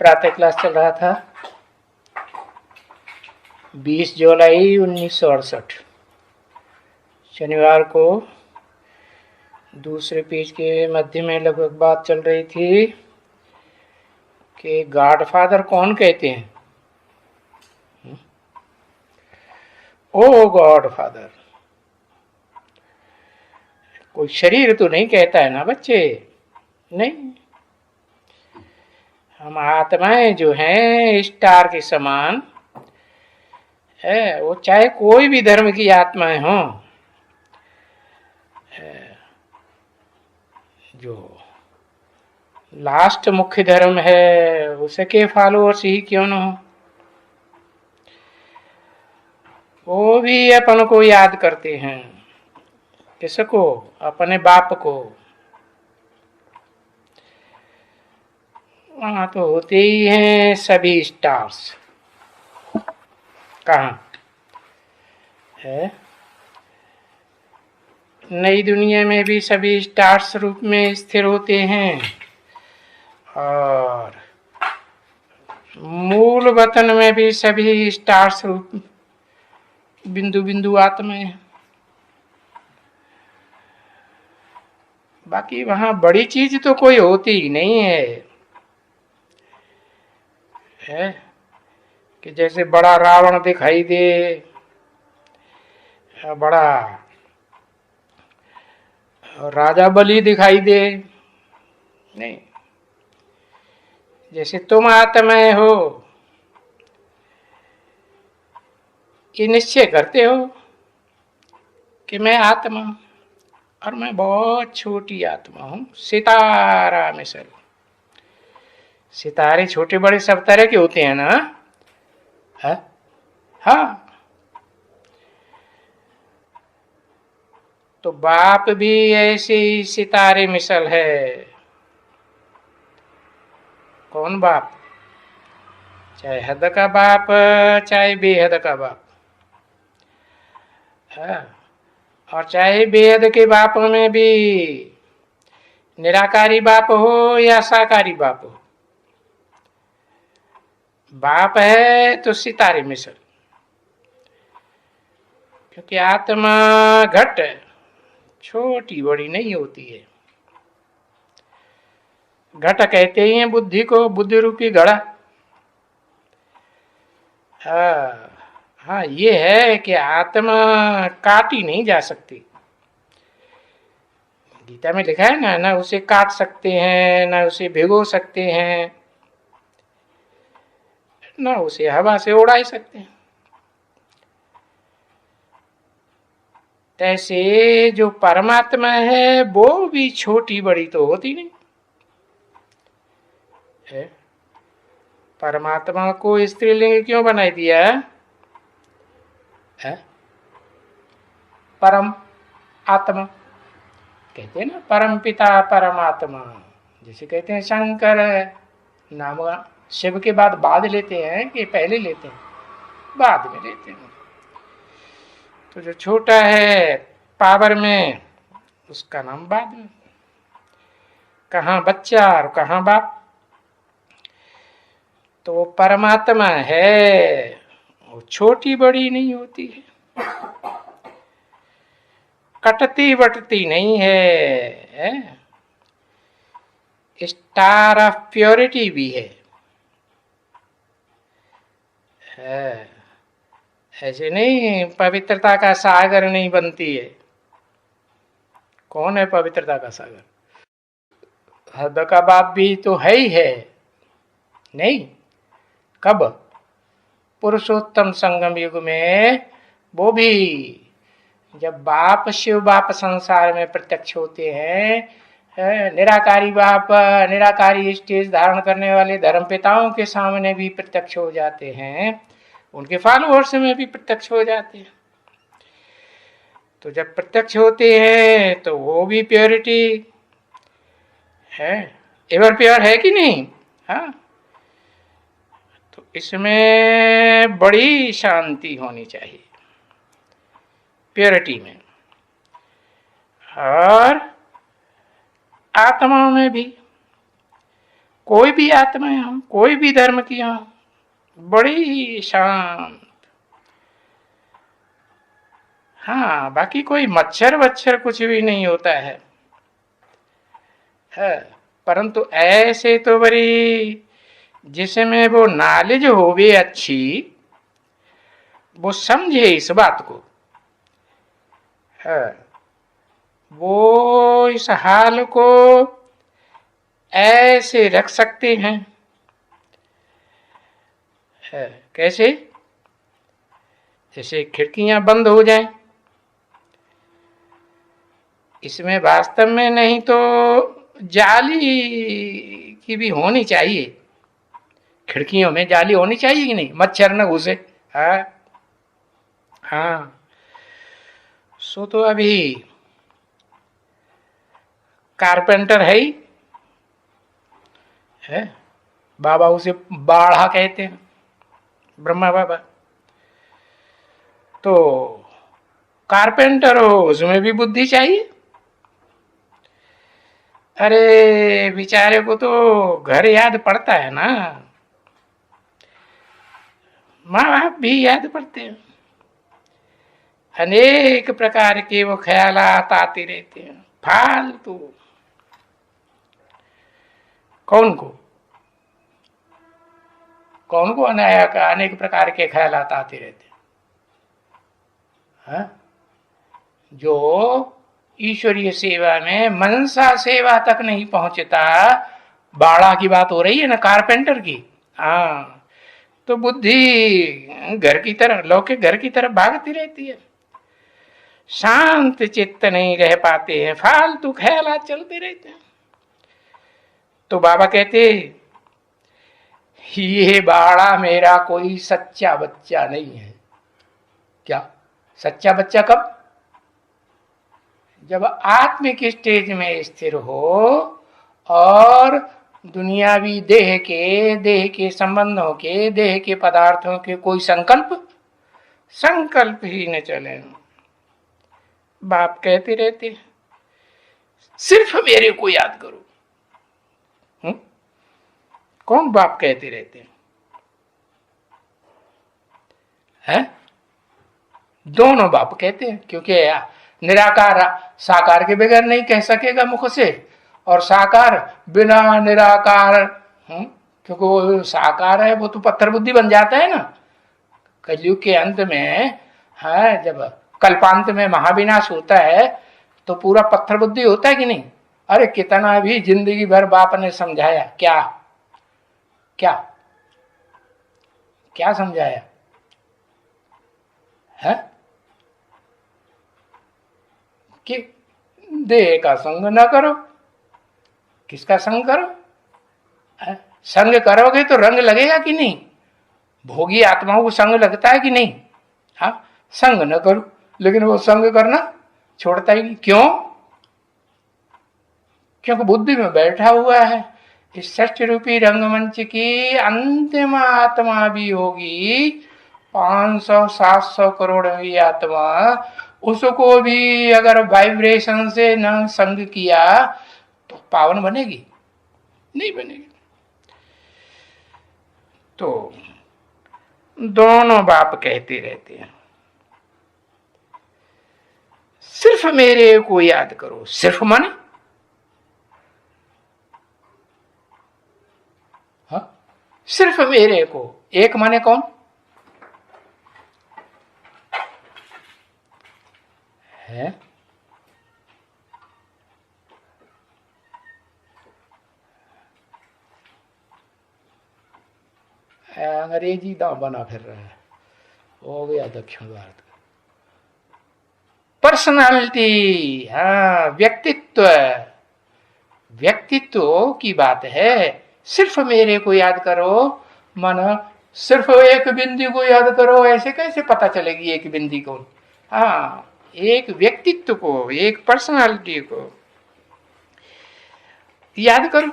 प्रातः क्लास चल रहा था 20 जुलाई 1968 शनिवार को। दूसरे पेज के मध्य में लगभग बात चल रही थी कि गॉडफादर कौन कहते हैं। ओ गॉडफादर, कोई शरीर तो नहीं कहता है ना बच्चे, नहीं। हम आत्माएं जो हैं स्टार के समान है, वो चाहे कोई भी धर्म की आत्माएं हों, जो लास्ट मुख्य धर्म है उसके फॉलोअर्स ही क्यों न हो, वो भी अपन को याद करते हैं। किसको? अपने बाप को। वहां तो होते ही हैं सभी स्टार्स। कहाँ है? नई दुनिया में भी सभी स्टार्स रूप में स्थिर होते हैं, और मूल वतन में भी सभी स्टार्स रूप बिंदु बिंदु आत्माएं। बाकी वहां बड़ी चीज तो कोई होती ही नहीं है कि जैसे बड़ा रावण दिखाई दे, बड़ा राजा बलि दिखाई दे, नहीं। जैसे तुम आत्माएं हो, ये निश्चय करते हो कि मैं आत्मा हूं और मैं बहुत छोटी आत्मा हूं, सितारा मिसल। सितारे छोटे बड़े सब तरह के होते हैं ना, है? हाँ, तो बाप भी ऐसे ही सितारे मिसल है। कौन बाप? चाहे हद का बाप, चाहे बेहद का बाप, है? और चाहे बेहद के बापों में भी निराकारी बाप हो या साकारी बाप हो, बाप है तो सितारे मिसल। क्योंकि आत्मा घट छोटी बड़ी नहीं होती है। घट कहते ही हैं बुद्धि को, बुद्धि रूपी घड़ा। हाँ, ये है कि आत्मा काटी नहीं जा सकती। गीता में लिखा है ना, ना उसे काट सकते हैं, ना उसे भिगो सकते हैं, ना उसे हवा से उड़ा सकते हैं। तैसे जो परमात्मा है वो भी छोटी बड़ी तो होती नहीं है। परमात्मा को स्त्रीलिंग क्यों बनाई दिया है? परम आत्मा कहते हैं ना, परम पिता परमात्मा। जैसे कहते हैं शंकर नाम शिव के बाद लेते हैं कि पहले लेते हैं? बाद में लेते हैं। तो जो छोटा है पावर में, उसका नाम बाद में। कहाँ बच्चा और कहाँ बाप। तो परमात्मा है, वो छोटी बड़ी नहीं होती है, कटती बटती नहीं है, स्टार ऑफ प्योरिटी भी है। ऐसे नहीं पवित्रता का सागर नहीं बनती है। कौन है पवित्रता का सागर? हद का बाप भी तो है ही है, नहीं? कब? पुरुषोत्तम संगम युग में, वो भी जब बाप शिव बाप संसार में प्रत्यक्ष होते हैं, निराकारी बाप निराकारी स्टेज धारण करने वाले धर्म पिताओं के सामने भी प्रत्यक्ष हो जाते हैं, उनके फॉलोअर्स में भी प्रत्यक्ष हो जाते हैं। तो जब प्रत्यक्ष होते हैं तो वो भी प्योरिटी है, एवर प्योर है कि नहीं? हाँ, तो इसमें बड़ी शांति होनी चाहिए प्योरिटी में, और आत्मा में भी। कोई भी आत्मा हो, कोई भी धर्म की हो, बड़ी शांत। हाँ, बाकी कोई मच्छर वच्छर कुछ भी नहीं होता है। परंतु ऐसे तो बड़ी, जिसमें वो नॉलेज होवे अच्छी, वो समझे इस बात को, है वो इस हाल को ऐसे रख सकते हैं। है कैसे? जैसे खिड़कियां बंद हो जाएं, इसमें वास्तव में नहीं तो जाली की भी होनी चाहिए, खिड़कियों में जाली होनी चाहिए कि नहीं, मच्छर न घुसे। हाँ हाँ। सो तो अभी कारपेंटर है ही है, बाबा उसे बाढ़ा कहते हैं, ब्रह्मा बाबा। तो कारपेंटर हो, उसमें भी बुद्धि चाहिए। अरे बेचारे को तो घर याद पड़ता है ना, माँ बाप भी याद पड़ते हैं, अनेक प्रकार के वो ख्यालात आते रहते हैं फालतू। कौन को अनेक प्रकार के ख्यालात आते रहते हैं। जो ईश्वरीय सेवा में मनसा सेवा तक नहीं पहुंचता, बाड़ा की बात हो रही है ना, कारपेंटर की। हाँ, तो बुद्धि घर की तरह, लौकिक घर की तरफ भागती रहती है, शांत चित्त नहीं रह पाते हैं, फालतू ख्यालात चलते रहते हैं। तो बाबा कहते, ये बाड़ा मेरा कोई सच्चा बच्चा नहीं है। क्या सच्चा बच्चा? कब? जब आत्मिक स्टेज में स्थिर हो और दुनियावी देह के संबंधों के, देह के पदार्थों के कोई संकल्प ही न चले। बाप कहते रहते, सिर्फ मेरे को याद करो। कौन बाप कहते रहते हैं? दोनों बाप कहते हैं, क्योंकि निराकार साकार के बगैर नहीं कह सकेगा मुख से, और साकार बिना निराकार, क्योंकि वो साकार है, वो तो पत्थर बुद्धि बन जाता है ना कलयुग के अंत में। है जब कल्पांत में महाविनाश होता है तो पूरा पत्थर बुद्धि होता है कि नहीं? अरे कितना भी जिंदगी भर बाप ने समझाया, क्या क्या क्या समझाया है कि देह का संग न करो। किसका संग करो? संग करोगे तो रंग लगेगा कि नहीं? भोगी आत्माओं को संग लगता है कि नहीं? हाँ, संग न करो, लेकिन वो संग करना छोड़ता ही नहीं। क्यों? क्योंकि बुद्धि में बैठा हुआ है। इस सृष्टि रूपी रंगमंच की अंतिम आत्मा भी होगी, 500-700 करोड़ भी आत्मा, उसको भी अगर वाइब्रेशन से न संग किया तो पावन बनेगी? नहीं बनेगी। तो दोनों बाप कहते रहते हैं, सिर्फ मेरे को याद करो। सिर्फ माने सिर्फ मेरे को। एक माने कौन है? अंग्रेजी दांव बना फिर रहा है, हो गया दक्षिण भारत का। पर्सनालिटी, हाँ, व्यक्तित्व की बात है। सिर्फ मेरे को याद करो, माना सिर्फ एक बिंदी को याद करो, ऐसे कैसे पता चलेगी एक बिंदी को? हाँ, एक व्यक्तित्व को, एक पर्सनालिटी को याद करो,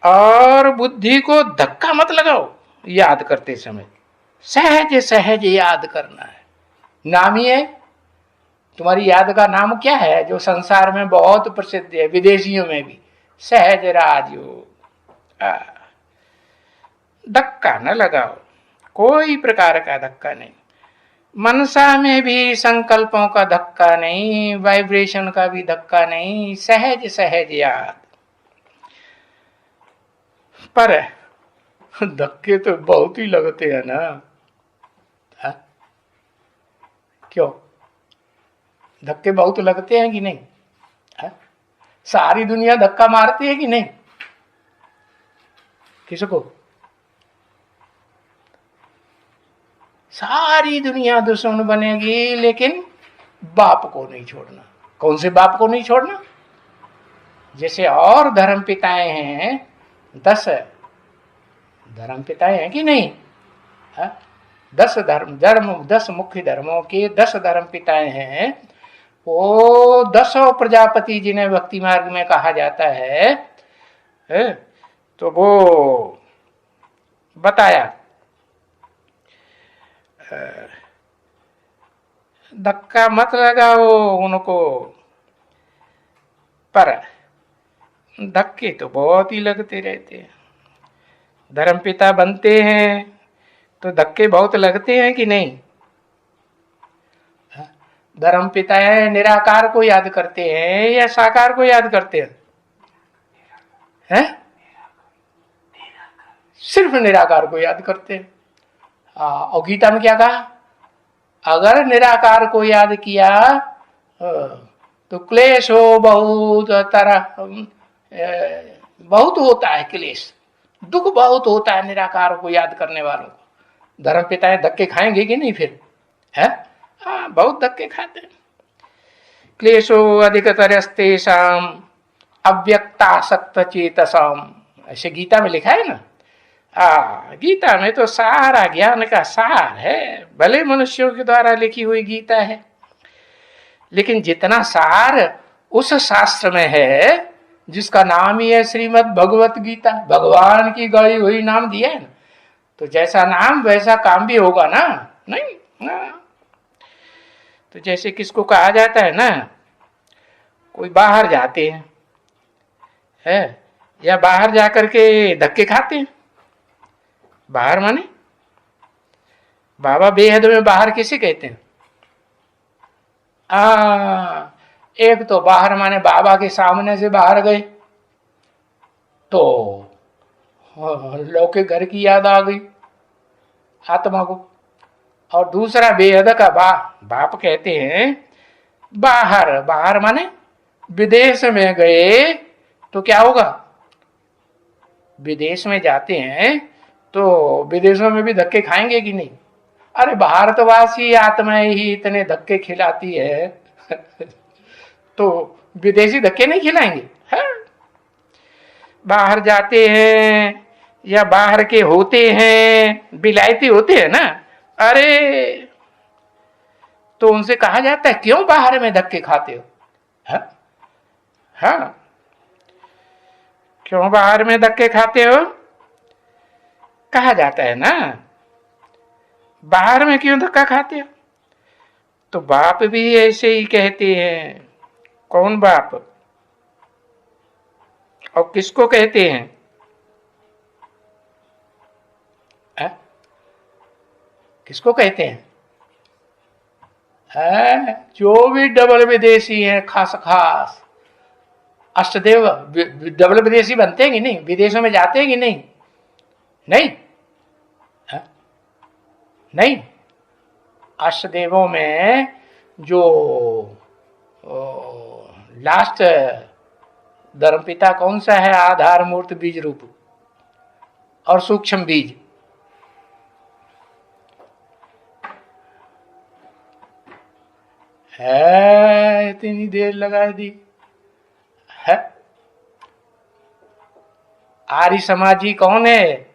और बुद्धि को धक्का मत लगाओ याद करते समय। सहज सहज याद करना है। नाम ही है। तुम्हारी याद का नाम क्या है जो संसार में बहुत प्रसिद्ध है, विदेशियों में भी? सहज राजयोग। धक्का न लगाओ, कोई प्रकार का धक्का नहीं। मनसा में भी संकल्पों का धक्का नहीं, वाइब्रेशन का भी धक्का नहीं, सहज सहज याद। पर धक्के तो बहुत ही लगते हैं ना। हा? क्यों धक्के बहुत लगते हैं कि नहीं? हा? सारी दुनिया धक्का मारती है कि नहीं? किसको? सारी दुनिया दुश्मन बनेगी, लेकिन बाप को नहीं छोड़ना। कौन से बाप को नहीं छोड़ना? जैसे और धर्म पिताएं हैं, 10 धर्म पिताएं हैं कि नहीं? हा? 10 मुख्य धर्मों के 10 धर्म पिताएं हैं। वो 10 प्रजापति जिन्हें भक्ति मार्ग में कहा जाता है, तो वो बताया धक्का मत लगाओ उनको। पर धक्के तो बहुत ही लगते रहते हैं। धर्मपिता बनते हैं तो धक्के बहुत लगते हैं कि नहीं? धर्मपिता निराकार को याद करते हैं या साकार को याद करते हैं? सिर्फ निराकार को याद करते हैं। और गीता में क्या कहा? अगर निराकार को याद किया तो क्लेश हो बहुत तरह, बहुत होता है क्लेश, दुख बहुत होता है निराकार को याद करने वालों को। धर्मपिता धक्के खाएंगे कि नहीं फिर? है बहुत धक्के खाते हैं। क्लेशो अधिकतरस्तेषाम अव्यक्तासक्त चेतसाम, ऐसे गीता में लिखा है ना। गीता में तो सारा ज्ञान का सार है। भले मनुष्यों के द्वारा लिखी हुई गीता है, लेकिन जितना सार उस शास्त्र में है जिसका नाम ही है श्रीमद् भगवत गीता, भगवान की गई हुई नाम दिया है ना, तो जैसा नाम वैसा काम भी होगा ना। नहीं तो जैसे किसको कहा जाता है ना, कोई बाहर जाते हैं है या बाहर जाकर के धक्के खाते हैं। बाहर माने बाबा बेहद में बाहर किसे कहते हैं? एक तो बाहर माने बाबा के सामने से बाहर गए तो लौकिक घर की याद आ गई आत्मा को। और दूसरा बेहद का बाप कहते हैं बाहर। बाहर माने विदेश में गए तो क्या होगा? विदेश में जाते हैं तो विदेशों में भी धक्के खाएंगे कि नहीं? अरे भारतवासी आत्माएं ही इतने धक्के खिलाती है तो विदेशी धक्के नहीं खिलाएंगे? है? बाहर जाते हैं या बाहर के होते हैं, विलायती होते हैं ना, अरे तो उनसे कहा जाता है क्यों बाहर में धक्के खाते हो? हाँ, क्यों बाहर में धक्के खाते हो कहा जाता है ना। बाहर में क्यों धक्का खाते हो? तो बाप भी ऐसे ही कहते हैं। कौन बाप? और किसको कहते हैं? किसको कहते हैं? जो भी डबल विदेशी हैं, खास खास अष्टदेव डबल विदेशी बनते हैं कि नहीं? विदेशों में जाते हैं कि नहीं? नहीं नहीं। अष्टदेवों में जो लास्ट धर्मपिता कौन सा है? आधार मूर्त बीज रूप और सूक्ष्म बीज। है इतनी देर लगा दी है। आर्य समाजी कौन है?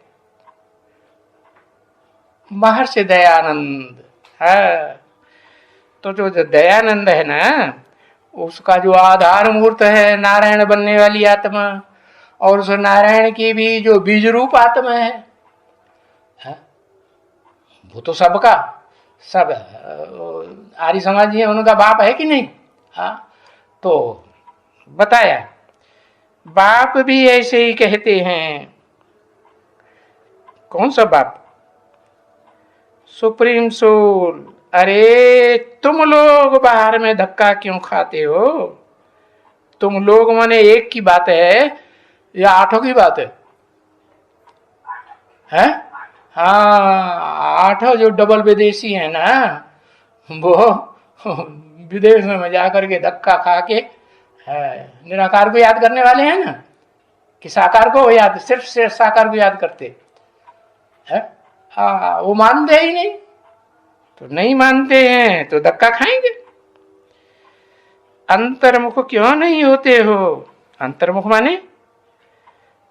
महर्षि दयानंद है। तो जो दयानंद है ना, उसका जो आधार मूर्त है नारायण बनने वाली आत्मा, और उस नारायण की भी जो बीज रूप आत्मा है, वो तो सबका सब आर्य समाजी है, उनका बाप है कि नहीं? हाँ, तो बताया बाप भी ऐसे ही कहते हैं। कौन सा बाप? Supreme soul. अरे तुम लोग बाहर में धक्का क्यों खाते हो? तुम लोग माने एक की बात है या आठों की बात है? हाँ, आठों जो डबल विदेशी है ना, वो विदेश में जाकर के धक्का खा के निराकार को याद करने वाले हैं ना, कि साकार को याद, सिर्फ साकार को याद करते हैं। हाँ, वो मानते ही नहीं, तो नहीं मानते हैं तो धक्का खाएंगे। अंतर्मुख क्यों नहीं होते हो? अंतर्मुख माने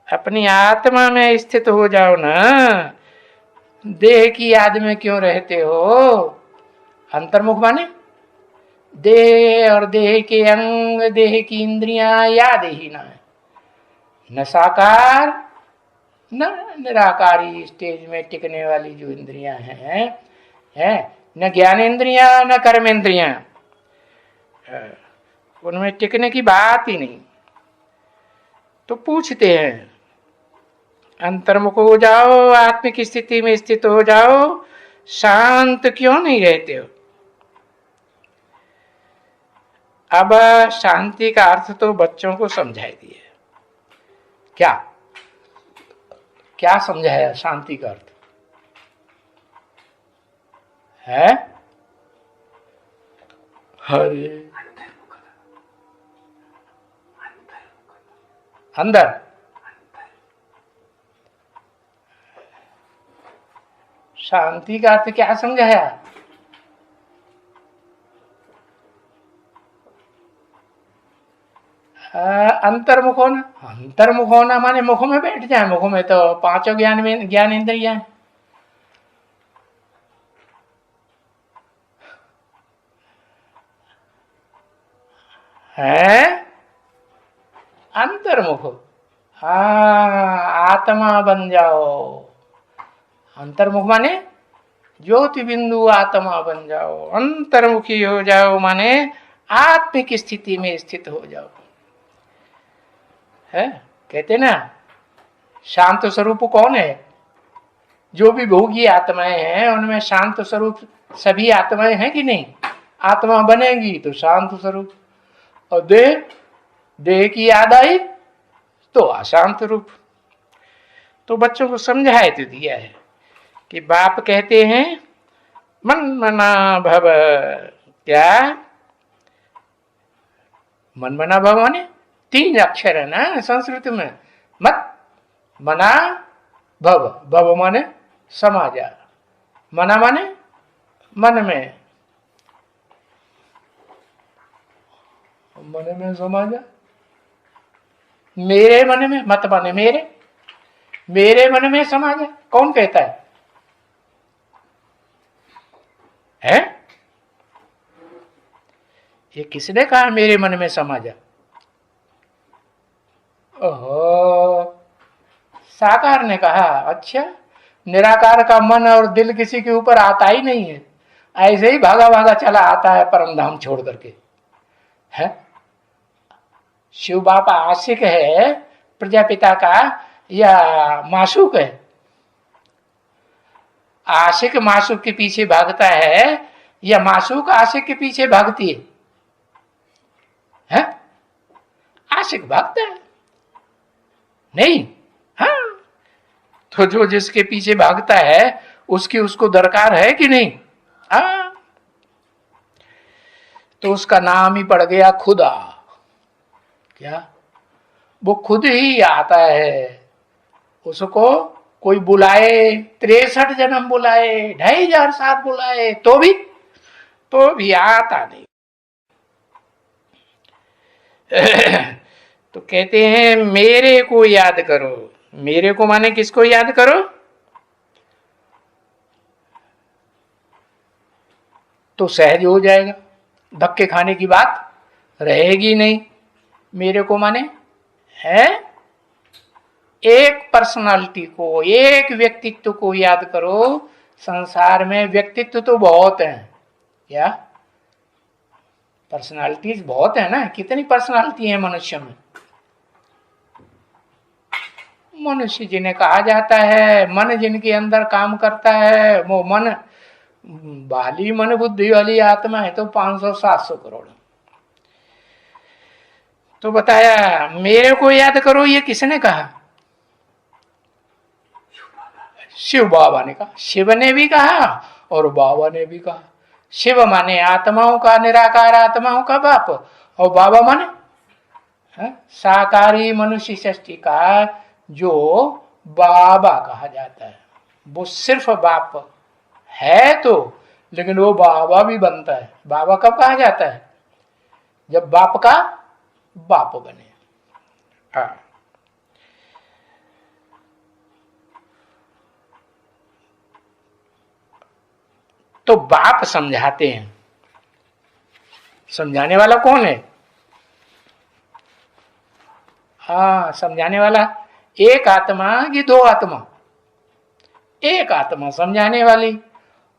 अपनी आत्मा में स्थित हो जाओ ना। देह की याद में क्यों रहते हो? अंतर्मुख माने देह और देह के अंग, देह की इंद्रियां याद ही ना है, न साकार न निराकारी स्टेज में टिकने वाली जो इंद्रियां हैं, न ज्ञानेन्द्रियां न कर्मेंद्रियां, उनमें टिकने की बात ही नहीं। तो पूछते हैं, अंतर्मुख हो जाओ, आत्मिक स्थिति में स्थित हो जाओ, शांत क्यों नहीं रहते हो? अब शांति का अर्थ तो बच्चों को समझाई दिए। क्या क्या समझाया शांति का अर्थ है? हरे अंदर शांति का अर्थ क्या समझाया? अंतर्मुख होना। अंतर्मुख होना माने मुख में बैठ जाए। मुख में तो पांचों ज्ञान इंद्रियां है। अंतर्मुख, आत्मा बन जाओ। अंतर्मुख माने ज्योति बिंदु आत्मा बन जाओ, अंतर्मुखी हो जाओ, माने आत्मिक स्थिति में स्थित हो जाओ। है, कहते ना शांत स्वरूप कौन है? जो भी भोगी आत्माएं हैं उनमें शांत स्वरूप सभी आत्माएं हैं कि नहीं? आत्मा बनेगी तो शांत स्वरूप, और देह की याद आई तो अशांत रूप। तो बच्चों को समझाए तो दिया है कि बाप कहते हैं मन मना भव। क्या मन मना भव माने 3 अक्षर है ना संस्कृत में। मत मना भव, भव माने समा जा, मना माने मन में समा जा। मेरे मन में, मत माने मेरे मन में समा जा। कौन कहता है? ये किसने कहा मेरे मन में समा जा? ओहो, साकार ने कहा। अच्छा, निराकार का मन और दिल किसी के ऊपर आता ही नहीं है, ऐसे ही भागा भागा चला आता है परम धाम छोड़ करके। है शिव बाबा आशिक है प्रजापिता का या माशूक है? आशिक माशूक के पीछे भागता है या माशूक आशिक के पीछे भागती है? आशिक भागता है नहीं। हाँ, तो जो जिसके पीछे भागता है उसकी उसको दरकार है कि नहीं? हाँ, तो उसका नाम ही पड़ गया खुदा। क्या वो खुद ही आता है? उसको कोई बुलाए 63 जन्म बुलाए, 2500 साल बुलाए, तो भी आता नहीं। तो कहते हैं मेरे को याद करो। मेरे को माने किसको याद करो? तो सहज हो जाएगा, धक्के खाने की बात रहेगी नहीं। मेरे को माने है एक पर्सनालिटी को, एक व्यक्तित्व को याद करो। संसार में व्यक्तित्व तो बहुत हैं, क्या पर्सनालिटीज बहुत है ना? कितनी पर्सनालिटी है मनुष्य में? मनुष्य जिन्हें कहा जाता है, मन जिनके अंदर काम करता है, वो मन वाली मन बुद्धि वाली आत्मा है तो 500-700 करोड़। तो बताया मेरे को याद करो, ये किसने कहा? शिव बाबा ने कहा। शिव ने भी कहा और बाबा ने भी कहा। शिव माने आत्माओं का, निराकार आत्माओं का बाप, और बाबा माने साकारी मनुष्य सृष्टि का जो बाबा कहा जाता है। वो सिर्फ बाप है तो, लेकिन वो बाबा भी बनता है। बाबा कब कहा जाता है? जब बाप का बाप बने। हाँ, तो बाप समझाते हैं। समझाने वाला कौन है? हाँ, समझाने वाला एक आत्मा कि दो आत्मा? एक आत्मा समझाने वाली।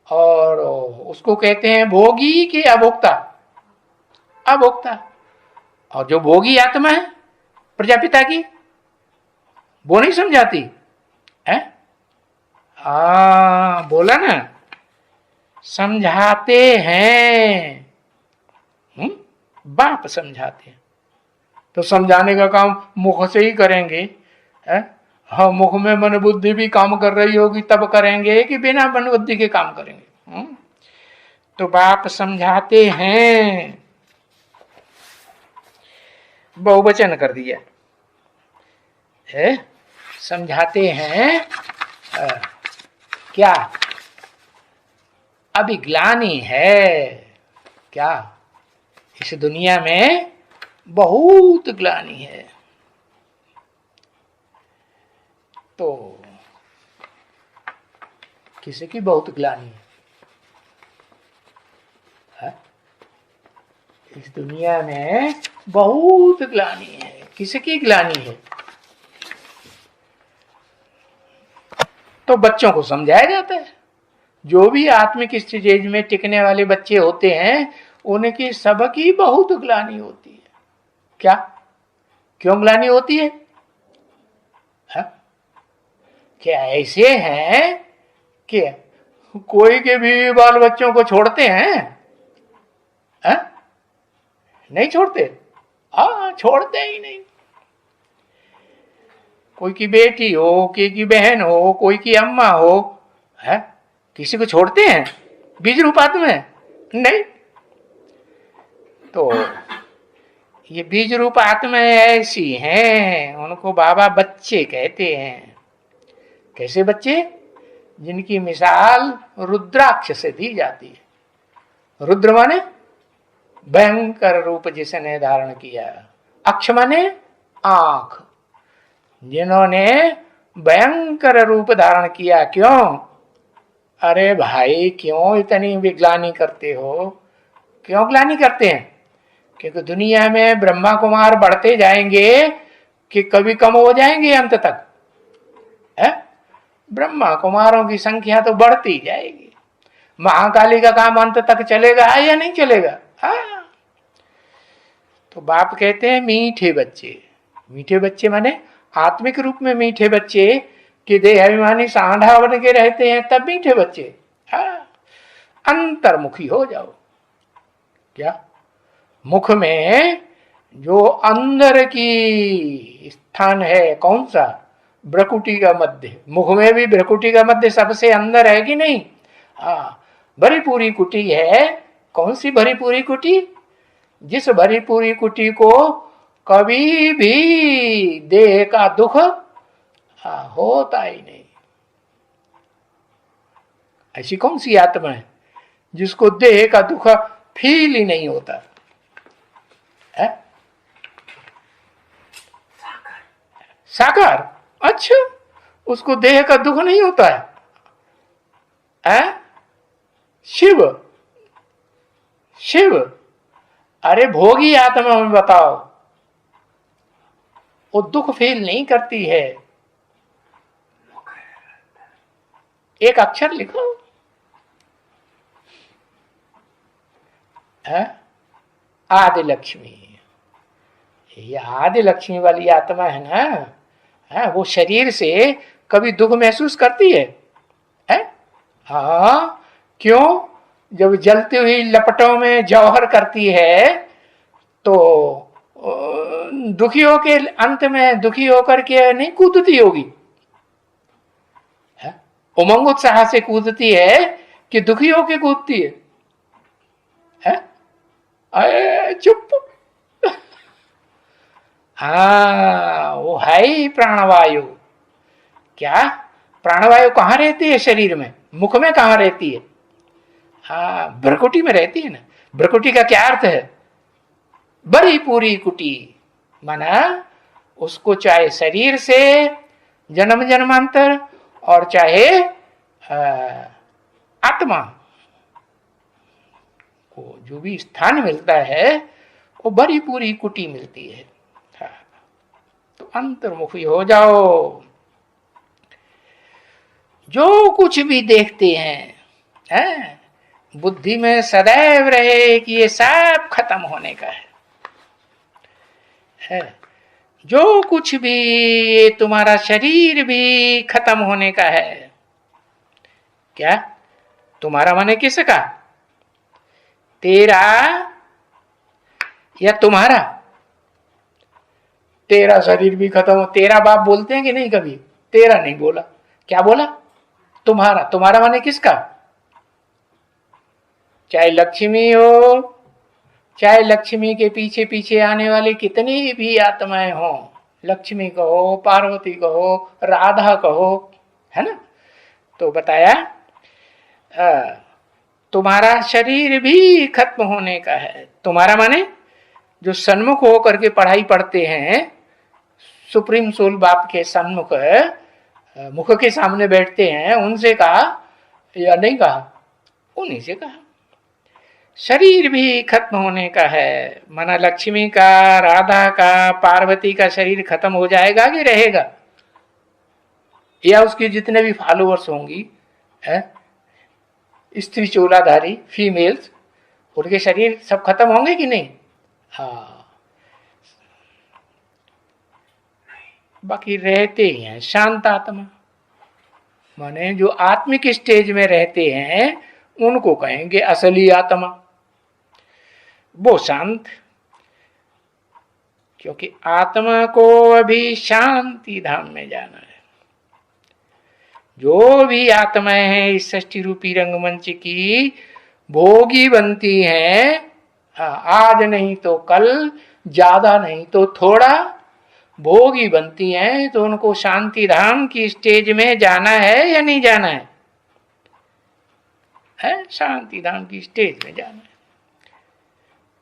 और उसको कहते हैं भोगी कि अभोक्ता? अभोक्ता। और जो भोगी आत्मा है प्रजापिता की, वो नहीं समझाती है? बोला ना, समझाते हैं। बाप समझाते हैं। तो समझाने का काम मुख से ही करेंगे, है? हाँ, मुख में मन बुद्धि भी काम कर रही होगी तब करेंगे कि बिना मन बुद्धि के काम करेंगे? तो बाप समझाते हैं, बहुवचन कर दिया है। समझाते हैं क्या? अभी ग्लानि है क्या? इस दुनिया में बहुत ग्लानि है। तो किसी की बहुत ग्लानि है? इस दुनिया में बहुत ग्लानि है। किसकी ग्लानि है? तो बच्चों को समझाया जाता है। जो भी आत्मिक स्टेज में टिकने वाले बच्चे होते हैं, उनकी सबकी बहुत ग्लानि होती है। क्या? क्यों ग्लानि होती है? क्या ऐसे हैं कि कोई के भी बाल बच्चों को छोड़ते हैं? नहीं छोड़ते। छोड़ते ही नहीं। कोई की बेटी हो, कोई की बहन हो, कोई की अम्मा हो, है? किसी को छोड़ते हैं बीज रूपात में? नहीं। तो ये बीज रूप आत्माएं ऐसी हैं, उनको बाबा बच्चे कहते हैं। कैसे बच्चे? जिनकी मिसाल रुद्राक्ष से दी जाती है। रुद्र माने भयंकर रूप जिसने धारण किया, अक्ष माने आंख, जिन्होंने भयंकर रूप धारण किया। क्यों? अरे भाई, क्यों इतनी विग्लानि करते हो? क्यों ग्लानि करते हैं? क्योंकि दुनिया में ब्रह्मा कुमार बढ़ते जाएंगे कि कभी कम हो जाएंगे अंत तक, है? ब्रह्मा कुमारों की संख्या तो बढ़ती जाएगी। महाकाली का काम अंत तक चलेगा या नहीं चलेगा? तो बाप कहते हैं मीठे बच्चे। मीठे बच्चे माने आत्मिक रूप में मीठे बच्चे कि देहाभिमानी सांढा बन के रहते हैं, तब मीठे बच्चे। अंतर्मुखी हो जाओ। क्या? मुख में जो अंदर की स्थान है, कौन सा? भ्रकुटी का मध्य। मुख में भी भ्रकुटी का मध्य सबसे अंदर है कि नहीं? भरी पूरी कुटी है। कौन सी भरी पूरी कुटी? जिस भरी पूरी कुटी को कभी भी देह का दुख होता ही नहीं। ऐसी कौन सी आत्मा है जिसको देह का दुख फील ही नहीं होता है? साकार। अच्छा, उसको देह का दुख नहीं होता है? शिव। शिव। अरे भोगी आत्मा में बताओ, वो दुख फील नहीं करती है। एक अक्षर लिखो, आदि लक्ष्मी। ये आदि लक्ष्मी वाली आत्मा है ना, है, वो शरीर से कभी दुख महसूस करती है? हाँ, क्यों? जब जलती हुई लपटों में जौहर करती है तो दुखी होके अंत में दुखी होकर के नहीं कूदती होगी, उमंग उत्साह से कूदती है कि दुखी होके कूदती है? चुप। हाँ, वो है ही प्राणवायु। क्या प्राणवायु कहाँ रहती है शरीर में? मुख में कहाँ रहती है? हाँ, भ्रकुटी में रहती है ना। भ्रकुटी का क्या अर्थ है? बड़ी पूरी कुटी, माना उसको चाहे शरीर से जन्म जन्मांतर और चाहे आत्मा को जो भी स्थान मिलता है वो बड़ी पूरी कुटी मिलती है। हाँ, तो अंतर्मुखी हो जाओ। जो कुछ भी देखते हैं, बुद्धि में सदैव रहे कि ये सब खत्म होने का है। जो कुछ भी, तुम्हारा शरीर भी खत्म होने का है। क्या? तुम्हारा माने किसका? तेरा या तुम्हारा? तेरा शरीर भी खत्म हो। तेरा बाप बोलते हैं कि नहीं? कभी तेरा नहीं बोला। क्या बोला? तुम्हारा। तुम्हारा माने किसका? चाहे लक्ष्मी हो, चाहे लक्ष्मी के पीछे पीछे आने वाली कितनी भी आत्माएं हो, लक्ष्मी कहो, पार्वती कहो, राधा कहो, है ना? तो बताया तुम्हारा शरीर भी खत्म होने का है। तुम्हारा माने जो सन्मुख होकर के पढ़ाई पढ़ते हैं, सुप्रीम सोल बाप के सन्मुख मुख के सामने बैठते हैं, उनसे कहा या नहीं कहा? उन्हीं से कहा शरीर भी खत्म होने का है। माना लक्ष्मी का, राधा का, पार्वती का शरीर खत्म हो जाएगा कि रहेगा? या उसके जितने भी फॉलोअर्स होंगी, स्त्री चोलाधारी फीमेल्स, उनके शरीर सब खत्म होंगे कि नहीं? हाँ, बाकी रहते ही हैं शांत आत्मा। माने जो आत्मिक स्टेज में रहते हैं उनको कहेंगे असली आत्मा, वो शांत। क्योंकि आत्मा को अभी शांति धाम में जाना है। जो भी आत्माएं हैं इस सृष्टि रूपी रंगमंच की भोगी बनती हैं, आज नहीं तो कल, ज्यादा नहीं तो थोड़ा भोगी बनती हैं, तो उनको शांति धाम की स्टेज में जाना है या नहीं जाना है? शांति धाम की स्टेज में जाना है।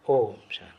ओम शांति।